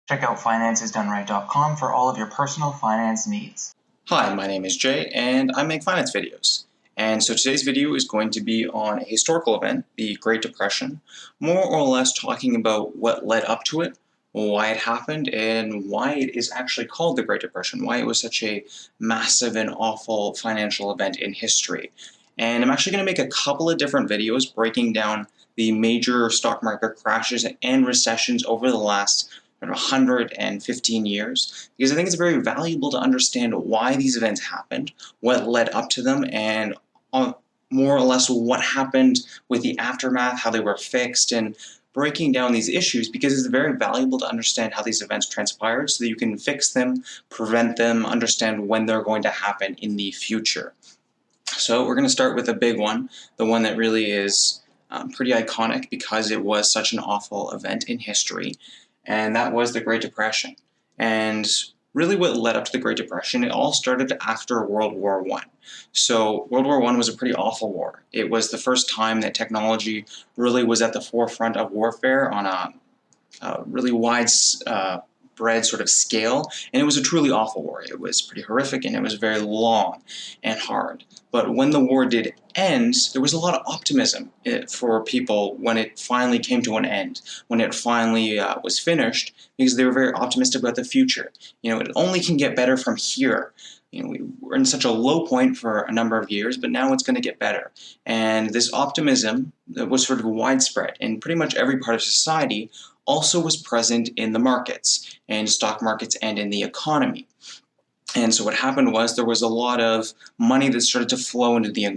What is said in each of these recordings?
Check out financesdoneright.com for all of your personal finance needs. Hi, my name is Jay and I make finance videos. And so today's video is going to be on a historical event, the Great Depression, more or less talking about what led up to it, why it happened, and why it is actually called the Great Depression, why it was such a massive and awful financial event in history. And I'm actually going to make a couple of different videos breaking down the major stock market crashes and recessions over the last 115 years, because I think it's very valuable to understand why these events happened, what led up to them, and more or less what happened with the aftermath, how they were fixed, and breaking down these issues, because it's very valuable to understand how these events transpired so that you can fix them, prevent them, understand when they're going to happen in the future. So we're going to start with a big one, the one that really is pretty iconic because it was such an awful event in history, and that was the Great Depression. And really what led up to the Great Depression, it all started after World War I. So World War I was a pretty awful war. It was the first time that technology really was at the forefront of warfare on a really widespread sort of scale, and it was a truly awful war. It was pretty horrific and it was very long and hard. But when the war did end, there was a lot of optimism for people when it finally came to an end, when it finally was finished, because they were very optimistic about the future. You know, it only can get better from here. You know, we were in such a low point for a number of years, but now it's going to get better. And this optimism was sort of widespread in pretty much every part of society, also was present in the markets, and stock markets, and in the economy. And so what happened was there was a lot of money that started to flow into the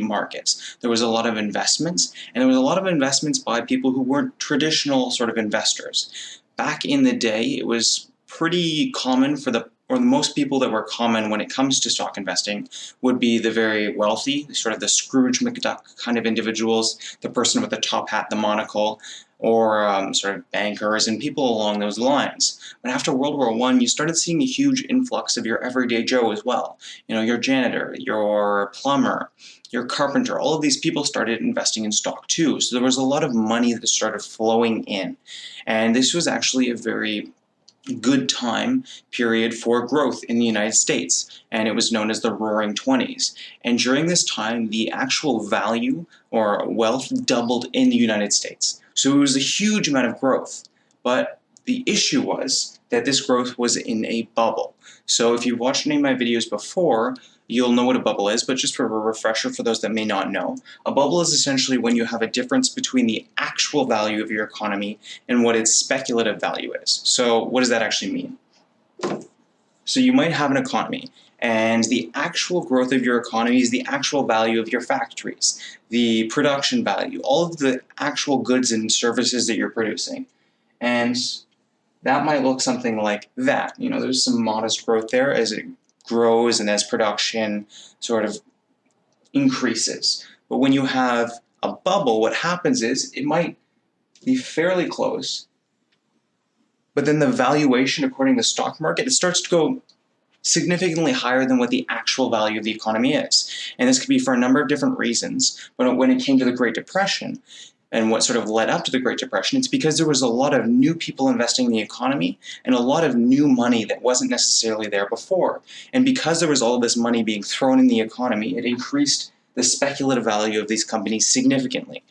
markets. There was a lot of investments, and there was a lot of investments by people who weren't traditional sort of investors. Back in the day, it was pretty common for most people that were common when it comes to stock investing would be the very wealthy, sort of the Scrooge McDuck kind of individuals, the person with the top hat, the monocle, or sort of bankers and people along those lines. But after World War I, you started seeing a huge influx of your everyday Joe as well. You know, your janitor, your plumber, your carpenter, all of these people started investing in stock too. So there was a lot of money that started flowing in. And this was actually a very good time period for growth in the United States, and it was known as the Roaring Twenties. And during this time, the actual value or wealth doubled in the United States. So it was a huge amount of growth, but the issue was that this growth was in a bubble. So if you've watched any of my videos before, you'll know what a bubble is, but just for a refresher for those that may not know, a bubble is essentially when you have a difference between the actual value of your economy and what its speculative value is. So what does that actually mean? So you might have an economy, and the actual growth of your economy is the actual value of your factories, the production value, all of the actual goods and services that you're producing. And that might look something like that. You know, there's some modest growth there as it grows and as production sort of increases. But when you have a bubble, what happens is it might be fairly close, but then the valuation according to the stock market, it starts to go significantly higher than what the actual value of the economy is. And this could be for a number of different reasons. But when it came to the Great Depression, and what sort of led up to the Great Depression, it's because there was a lot of new people investing in the economy and a lot of new money that wasn't necessarily there before. And because there was all this money being thrown in the economy, it increased the speculative value of these companies significantly.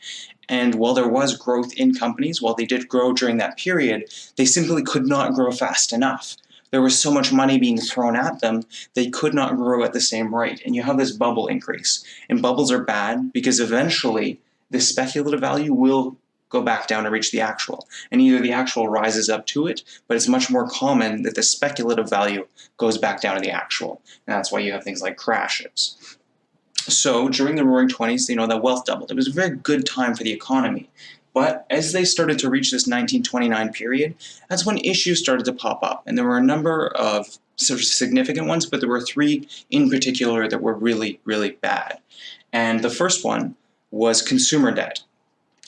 And while there was growth in companies, while they did grow during that period, they simply could not grow fast enough. There was so much money being thrown at them, they could not grow at the same rate. And you have this bubble increase. And bubbles are bad because eventually the speculative value will go back down to reach the actual. And either the actual rises up to it, but it's much more common that the speculative value goes back down to the actual. And that's why you have things like crashes. So during the Roaring Twenties, you know, the wealth doubled. It was a very good time for the economy. But as they started to reach this 1929 period, that's when issues started to pop up. And there were a number of sort of significant ones, but there were three in particular that were really, really bad. And the first one was consumer debt.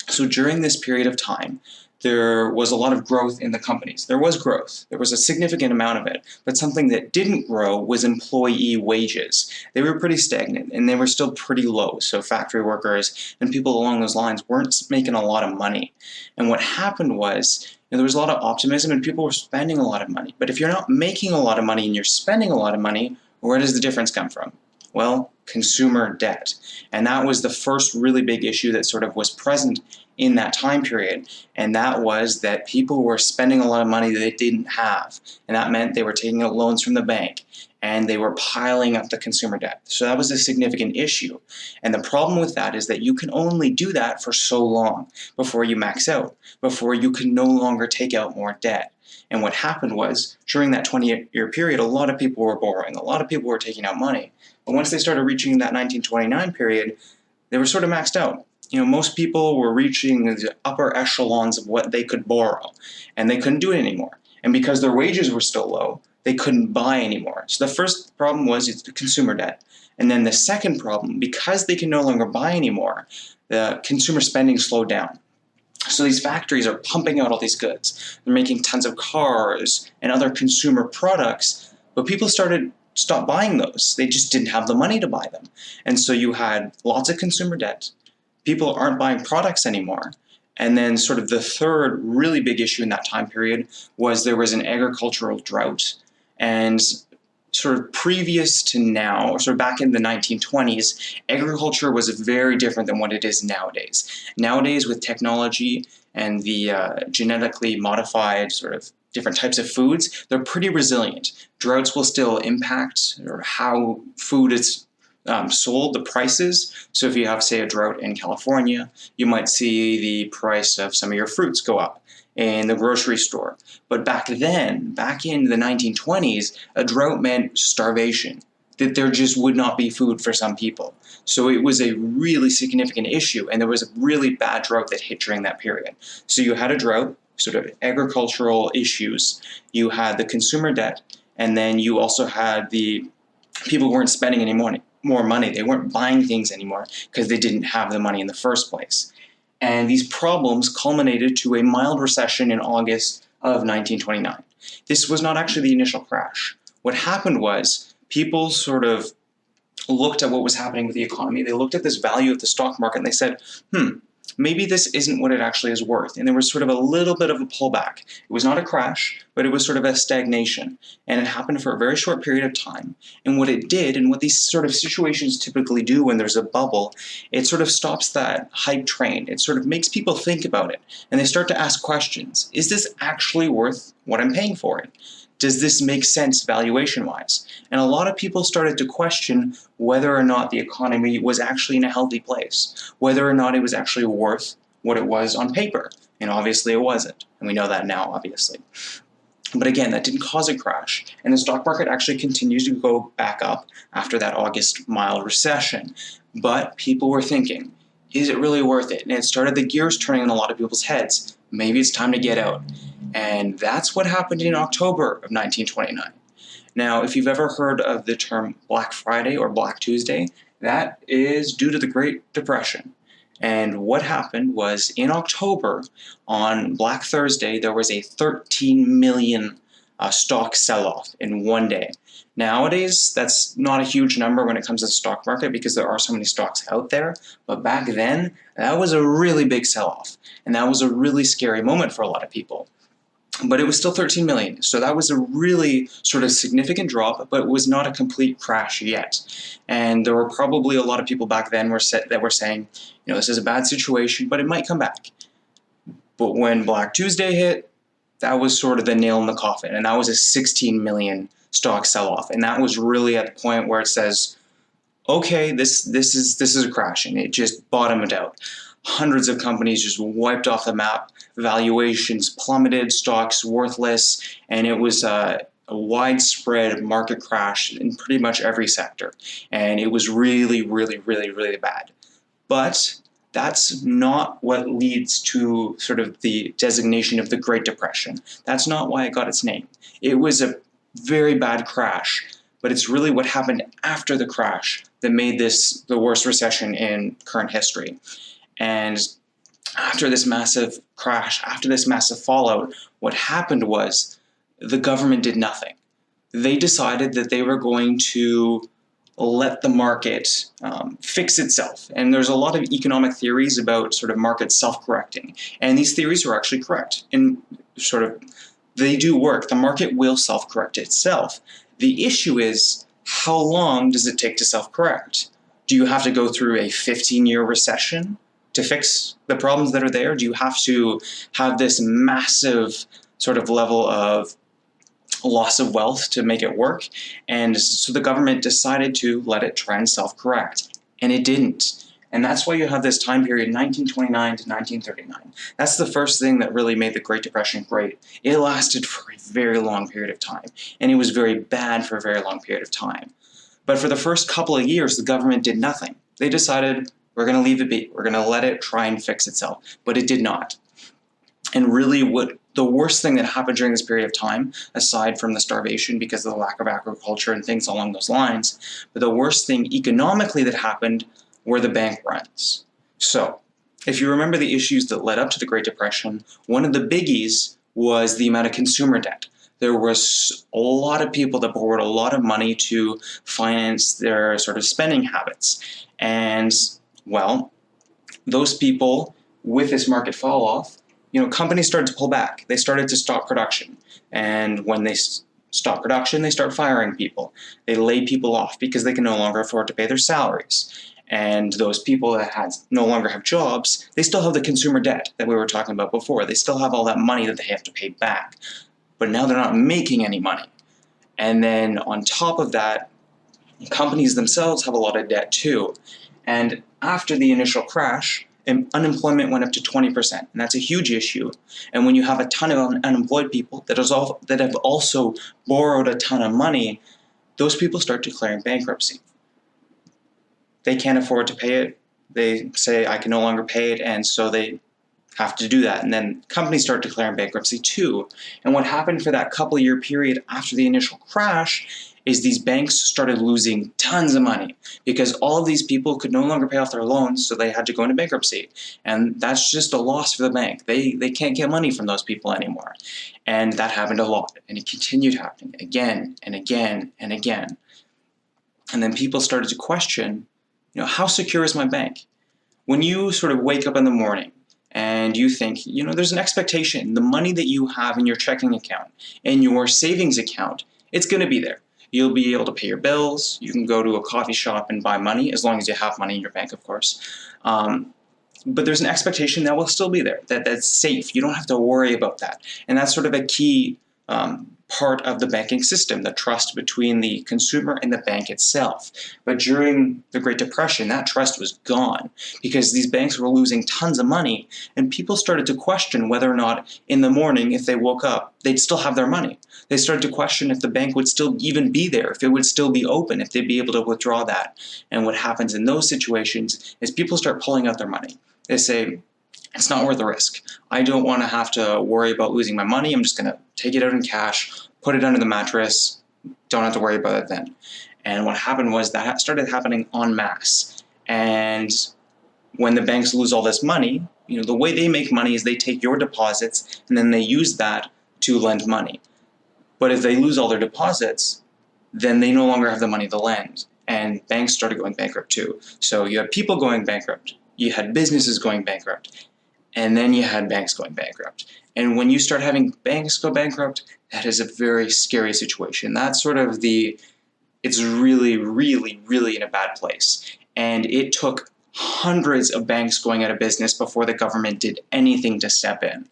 So during this period of time, there was a lot of growth in the companies. There was growth. There was a significant amount of it. But something that didn't grow was employee wages. They were pretty stagnant, and they were still pretty low. So factory workers and people along those lines weren't making a lot of money. And what happened was, there was a lot of optimism and people were spending a lot of money. But if you're not making a lot of money and you're spending a lot of money, where does the difference come from? Well, consumer debt. And that was the first really big issue that sort of was present in that time period. And that was that people were spending a lot of money that they didn't have. And that meant they were taking out loans from the bank and they were piling up the consumer debt. So that was a significant issue. And the problem with that is that you can only do that for so long before you max out, before you can no longer take out more debt. And what happened was, during that 20-year period, a lot of people were borrowing, a lot of people were taking out money. But once they started reaching that 1929 period, they were sort of maxed out. Most people were reaching the upper echelons of what they could borrow, and they couldn't do it anymore. And because their wages were still low, they couldn't buy anymore. So the first problem was it's the consumer debt. And then the second problem, because they can no longer buy anymore, the consumer spending slowed down. So these factories are pumping out all these goods. They're making tons of cars and other consumer products, but people stopped buying those. They just didn't have the money to buy them. And so you had lots of consumer debt. People aren't buying products anymore. And then sort of the third really big issue in that time period was there was an agricultural drought. And sort of previous to now, or sort of back in the 1920s, agriculture was very different than what it is nowadays. Nowadays, with technology and the genetically modified sort of different types of foods, they're pretty resilient. Droughts will still impact or how food is sold, the prices. So if you have, say, a drought in California, you might see the price of some of your fruits go up in the grocery store. But back then, back in the 1920s, a drought meant starvation, that there just would not be food for some people. So it was a really significant issue, and there was a really bad drought that hit during that period. So you had a drought, sort of agricultural issues, you had the consumer debt, and then you also had the people weren't spending any more money. They weren't buying things anymore because they didn't have the money in the first place. And these problems culminated to a mild recession in August of 1929. This was not actually the initial crash. What happened was people sort of looked at what was happening with the economy. They looked at this value of the stock market and they said, maybe this isn't what it actually is worth. And there was sort of a little bit of a pullback. It was not a crash, but it was sort of a stagnation. And it happened for a very short period of time. And what it did, and what these sort of situations typically do when there's a bubble, it sort of stops that hype train. It sort of makes people think about it. And they start to ask questions. Is this actually worth what I'm paying for it? Does this make sense valuation-wise? And a lot of people started to question whether or not the economy was actually in a healthy place, whether or not it was actually worth what it was on paper. And obviously it wasn't. And we know that now, obviously. But again, that didn't cause a crash. And the stock market actually continues to go back up after that August mild recession. But people were thinking, is it really worth it? And it started the gears turning in a lot of people's heads. Maybe it's time to get out. And that's what happened in October of 1929. Now, if you've ever heard of the term Black Friday or Black Tuesday, that is due to the Great Depression. And what happened was in October, on Black Thursday, there was a 13 million stock sell-off in one day. Nowadays, that's not a huge number when it comes to the stock market because there are so many stocks out there. But back then, that was a really big sell-off. And that was a really scary moment for a lot of people. But it was still 13 million. So that was a really sort of significant drop, but it was not a complete crash yet. And there were probably a lot of people back then that were saying, this is a bad situation, but it might come back. But when Black Tuesday hit, that was sort of the nail in the coffin. And that was a 16 million stock sell-off. And that was really at the point where it says, okay, this is a crash. And it just bottomed out. Hundreds of companies just wiped off the map. Valuations plummeted, stocks worthless, and it was a widespread market crash in pretty much every sector. And it was really, really, really, really bad. But that's not what leads to sort of the designation of the Great Depression. That's not why it got its name. It was a very bad crash, but it's really what happened after the crash that made this the worst recession in current history. And after this massive crash, after this massive fallout, what happened was the government did nothing. They decided that they were going to let the market fix itself. And there's a lot of economic theories about sort of markets self-correcting. And these theories were actually correct. In they do work. The market will self-correct itself. The issue is, how long does it take to self-correct? Do you have to go through a 15-year recession to fix the problems that are there? Do you have to have this massive sort of level of loss of wealth to make it work? And so the government decided to let it try and self-correct, and it didn't. And that's why you have this time period, 1929 to 1939. That's the first thing that really made the Great Depression great. It lasted for a very long period of time, and it was very bad for a very long period of time. But for the first couple of years, the government did nothing. They decided, we're going to leave it be. We're going to let it try and fix itself. But it did not. And really, the worst thing that happened during this period of time, aside from the starvation because of the lack of agriculture and things along those lines, but the worst thing economically that happened were the bank runs. So, if you remember the issues that led up to the Great Depression, one of the biggies was the amount of consumer debt. There was a lot of people that borrowed a lot of money to finance their sort of spending habits. And, well, those people, with this market fall off, companies started to pull back. They started to stop production. And when they stop production, they start firing people. They lay people off because they can no longer afford to pay their salaries. And those people that no longer have jobs, they still have the consumer debt that we were talking about before. They still have all that money that they have to pay back. But now they're not making any money. And then on top of that, companies themselves have a lot of debt too. And after the initial crash, unemployment went up to 20%, and that's a huge issue. And when you have a ton of unemployed people that have also borrowed a ton of money, those people start declaring bankruptcy. They can't afford to pay it. They say, I can no longer pay it, and so they have to do that. And then companies start declaring bankruptcy too. And what happened for that couple year period after the initial crash is these banks started losing tons of money because all of these people could no longer pay off their loans, so they had to go into bankruptcy. And that's just a loss for the bank. They can't get money from those people anymore. And that happened a lot, and it continued happening again and again and again. And then people started to question, how secure is my bank? When you sort of wake up in the morning and you think, there's an expectation, the money that you have in your checking account and your savings account, it's going to be there. You'll be able to pay your bills. You can go to a coffee shop and buy money, as long as you have money in your bank, of course. But there's an expectation that will still be there, that's safe. You don't have to worry about that. And that's sort of a key part of the banking system, the trust between the consumer and the bank itself. But during the Great Depression, that trust was gone because these banks were losing tons of money, and people started to question whether or not in the morning, if they woke up, they'd still have their money. They started to question if the bank would still even be there, if it would still be open, if they'd be able to withdraw that. And what happens in those situations is people start pulling out their money. They say, it's not worth the risk. I don't want to have to worry about losing my money. I'm just going to take it out in cash, put it under the mattress, don't have to worry about it then. And what happened was that started happening en masse. And when the banks lose all this money, the way they make money is they take your deposits and then they use that to lend money. But if they lose all their deposits, then they no longer have the money to lend. And banks started going bankrupt too. So you had people going bankrupt. You had businesses going bankrupt. And then you had banks going bankrupt. And when you start having banks go bankrupt, that is a very scary situation. That's sort of it's really, really, really in a bad place. And it took hundreds of banks going out of business before the government did anything to step in.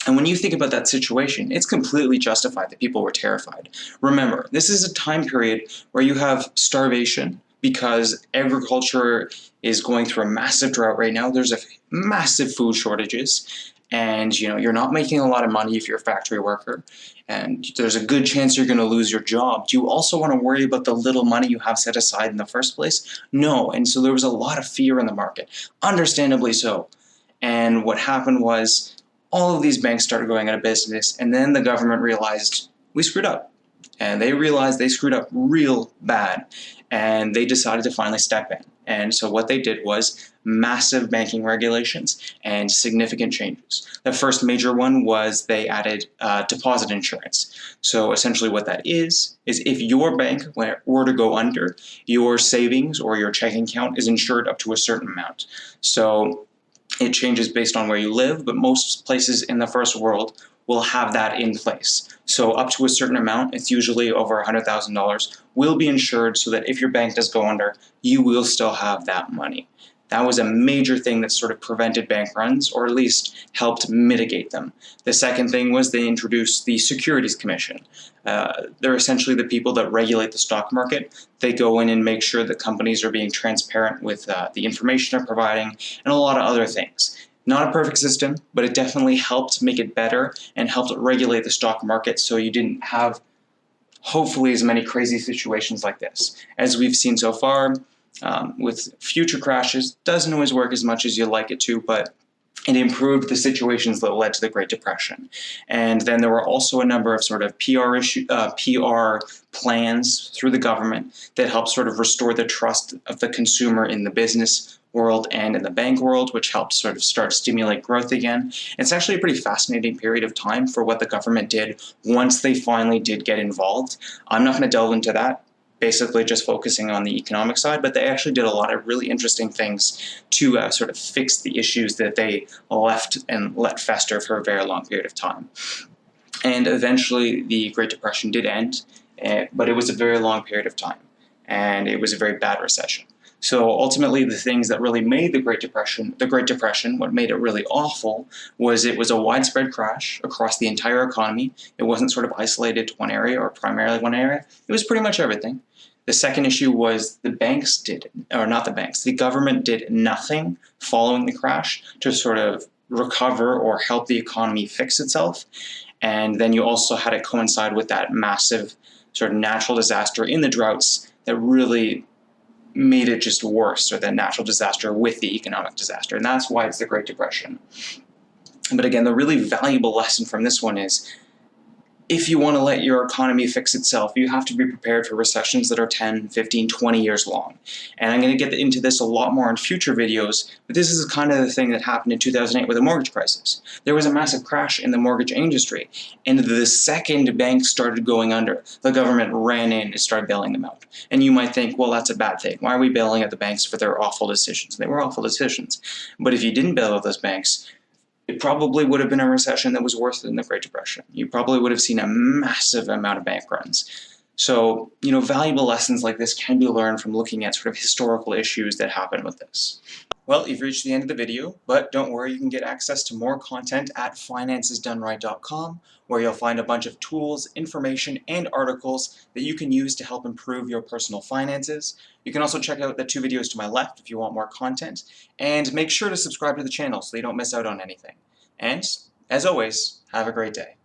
And when you think about that situation, it's completely justified that people were terrified. Remember, this is a time period where you have starvation because agriculture is going through a massive drought right now. There's massive food shortages, and you're not making a lot of money if you're a factory worker, and there's a good chance you're going to lose your job. Do you also want to worry about the little money you have set aside in the first place? No. And so there was a lot of fear in the market, understandably so. And what happened was all of these banks started going out of business, and then the government realized we screwed up. And they realized they screwed up real bad, and they decided to finally step in. And so what they did was massive banking regulations and significant changes. The first major one was they added deposit insurance. So essentially what that is if your bank were to go under, your savings or your checking account is insured up to a certain amount. So it changes based on where you live, but most places in the first world will have that in place. So up to a certain amount, it's usually over $100,000, will be insured so that if your bank does go under, you will still have that money. That was a major thing that sort of prevented bank runs, or at least helped mitigate them. The second thing was they introduced the Securities Commission. They're essentially the people that regulate the stock market. They go in and make sure that companies are being transparent with the information they're providing, and a lot of other things. Not a perfect system, but it definitely helped make it better and helped regulate the stock market so you didn't have, hopefully, as many crazy situations like this. As we've seen so far, with future crashes, doesn't always work as much as you'd like it to, but it improved the situations that led to the Great Depression. And then there were also a number of sort of PR plans through the government that helped sort of restore the trust of the consumer in the business world and in the bank world, which helped sort of start stimulate growth again. It's actually a pretty fascinating period of time for what the government did once they finally did get involved. I'm not going to delve into that, basically just focusing on the economic side, but they actually did a lot of really interesting things to sort of fix the issues that they left and let fester for a very long period of time. And eventually the Great Depression did end, but it was a very long period of time, and it was a very bad recession. So ultimately, the things that really made the Great Depression, what made it really awful, was it was a widespread crash across the entire economy. It wasn't sort of isolated to one area or primarily one area. It was pretty much everything. The second issue was the government did nothing following the crash to sort of recover or help the economy fix itself. And then you also had it coincide with that massive sort of natural disaster in the droughts that really made it just worse, or the natural disaster with the economic disaster. And that's why it's the Great Depression. But again, the really valuable lesson from this one is, if you want to let your economy fix itself, you have to be prepared for recessions that are 10, 15, 20 years long. And I'm going to get into this a lot more in future videos, but this is kind of the thing that happened in 2008 with the mortgage crisis. There was a massive crash in the mortgage industry, and the second banks started going under, the government ran in and started bailing them out. And you might think, well, that's a bad thing. Why are we bailing out the banks for their awful decisions? They were awful decisions. But if you didn't bail out those banks, it probably would have been a recession that was worse than the Great Depression. You probably would have seen a massive amount of bank runs. So, valuable lessons like this can be learned from looking at sort of historical issues that happen with this. Well, you've reached the end of the video, but don't worry, you can get access to more content at financesdoneright.com, where you'll find a bunch of tools, information, and articles that you can use to help improve your personal finances. You can also check out the 2 videos to my left if you want more content, and make sure to subscribe to the channel so you don't miss out on anything. And, as always, have a great day.